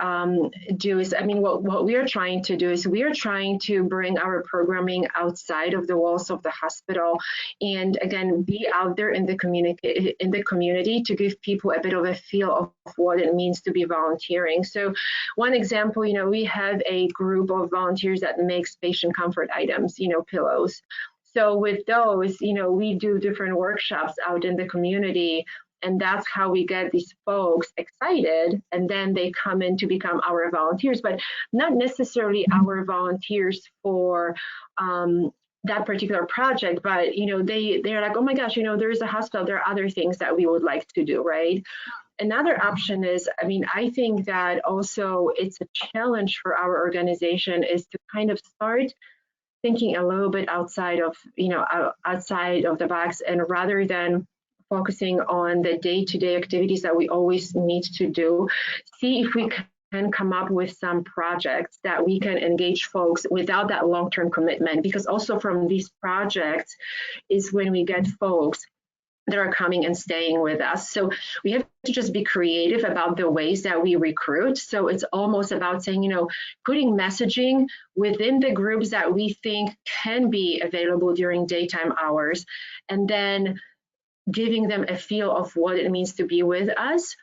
[SPEAKER 3] do is, what we are trying to do is we are trying to bring our programming outside of the walls of the hospital, and again, be out there in the community to give people a bit of a feel of what it means to be volunteering. So one example, we have a group of volunteers that makes patient comfort items, pillows. So with those, we do different workshops out in the community, and that's how we get these folks excited, and then they come in to become our volunteers, but not necessarily our volunteers for that particular project, but they're like, oh my gosh, there's a hospital, there are other things that we would like to do, right? Another option is, I think that also it's a challenge for our organization is to kind of start thinking a little bit outside of the box, and rather than focusing on the day-to-day activities that we always need to do, see if we can come up with some projects that we can engage folks without that long-term commitment, because also from these projects is when we get folks that are coming and staying with us. So we have to just be creative about the ways that we recruit. So it's almost about saying, putting messaging within the groups that we think can be available during daytime hours, and then giving them a feel of what it means to be with us,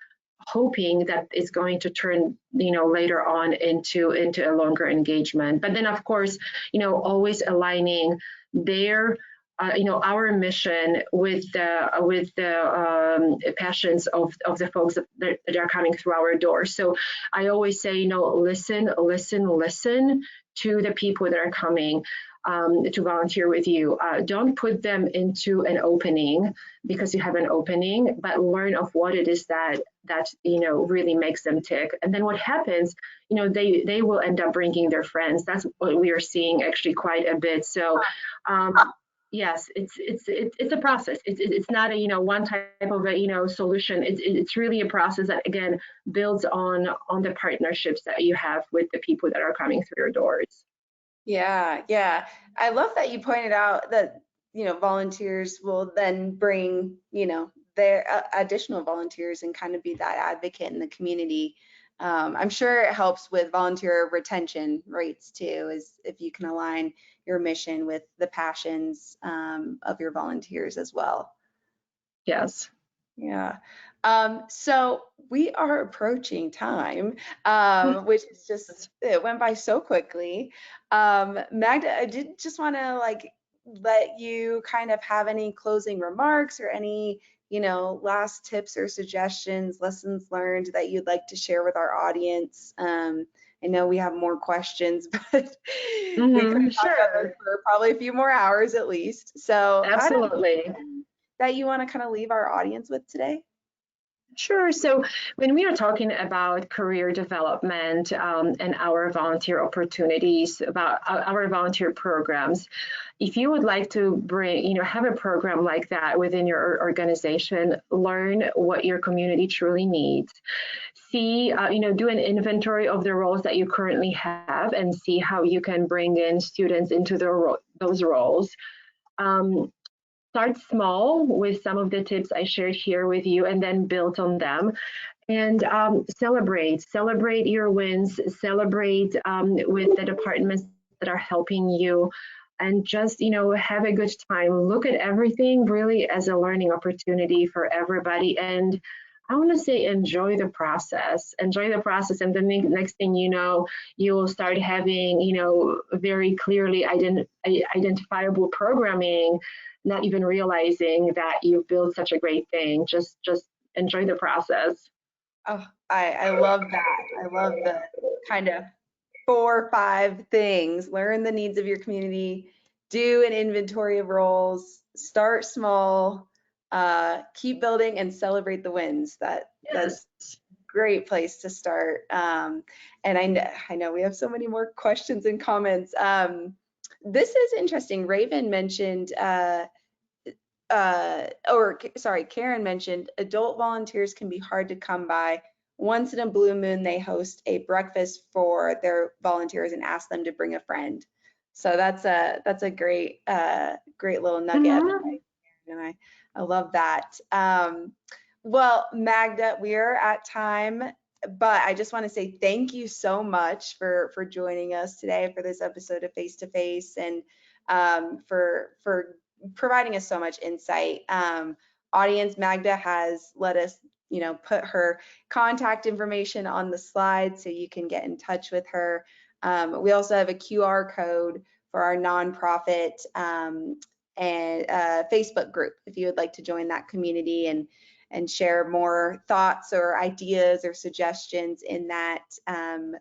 [SPEAKER 3] hoping that it's going to turn, later on into a longer engagement. But then, of course, always aligning their our mission with the passions of the folks that are coming through our doors. So I always say, listen to the people that are coming to volunteer with you. Don't put them into an opening because you have an opening, but learn of what it is that really makes them tick. And then what happens, they will end up bringing their friends. That's what we are seeing actually quite a bit. So yes, it's a process. It's not a one type of a solution. It's really a process that again builds on the partnerships that you have with the people that are coming through your doors.
[SPEAKER 2] Yeah, yeah. I love that you pointed out that volunteers will then bring their additional volunteers and kind of be that advocate in the community. I'm sure it helps with volunteer retention rates too, is if you can align your mission with the passions of your volunteers as well.
[SPEAKER 3] Yes.
[SPEAKER 2] Yeah. So we are approaching time, which is just, it went by so quickly. Magda, I did just want to let you kind of have any closing remarks or any last tips or suggestions, lessons learned that you'd like to share with our audience. I know we have more questions, but we could talk about this for probably a few more hours at least. So
[SPEAKER 3] absolutely.
[SPEAKER 2] That you want to kind of leave our audience with today?
[SPEAKER 3] Sure. So when we are talking about career development and our volunteer opportunities, about our volunteer programs, if you would like to bring, have a program like that within your organization, learn what your community truly needs. See, do an inventory of the roles that you currently have and see how you can bring in students into those roles. Start small with some of the tips I shared here with you, and then build on them. And celebrate your wins, celebrate with the departments that are helping you, and just, have a good time. Look at everything really as a learning opportunity for everybody. And I want to say enjoy the process. Enjoy the process. And the next thing you know, you will start having, very clearly identifiable programming, not even realizing that you've built such a great thing. Just enjoy the process.
[SPEAKER 2] Oh, I love that. I love the kind of 4 or 5 things. Learn the needs of your community, do an inventory of roles, start small, keep building, and celebrate the wins. That's a great place to start. And I know we have so many more questions and comments. This is interesting. Raven mentioned, Karen mentioned, adult volunteers can be hard to come by. Once in a blue moon, they host a breakfast for their volunteers and ask them to bring a friend. So that's a great little nugget. And I love that. Well, Magda, we are at time, but I just want to say thank you so much for joining us today for this episode of Face to Face, and for providing us so much insight. Audience, Magda has let us, put her contact information on the slide so you can get in touch with her. We also have a QR code for our nonprofit and Facebook group if you would like to join that community and share more thoughts or ideas or suggestions in that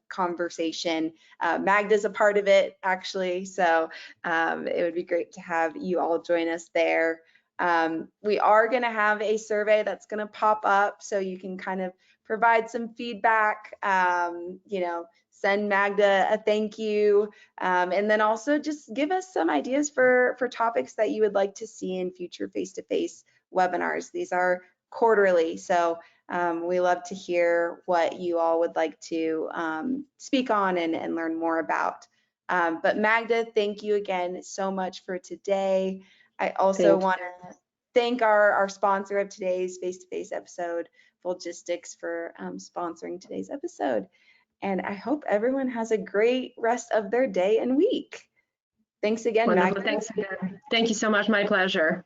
[SPEAKER 2] conversation. Magda's a part of it, actually, so it would be great to have you all join us there. We are going to have a survey that's going to pop up, so you can kind of provide some feedback, send Magda a thank you, and then also just give us some ideas for topics that you would like to see in future face-to-face webinars. These are quarterly, so we love to hear what you all would like to speak on and learn more about. But Magda, thank you again so much for today. I also want to thank our sponsor of today's face-to-face episode, Logistics, for sponsoring today's episode. And I hope everyone has a great rest of their day and week. Thanks again,
[SPEAKER 3] Wonderful.
[SPEAKER 2] Magda.
[SPEAKER 3] Thanks again. Thank you so much. My pleasure.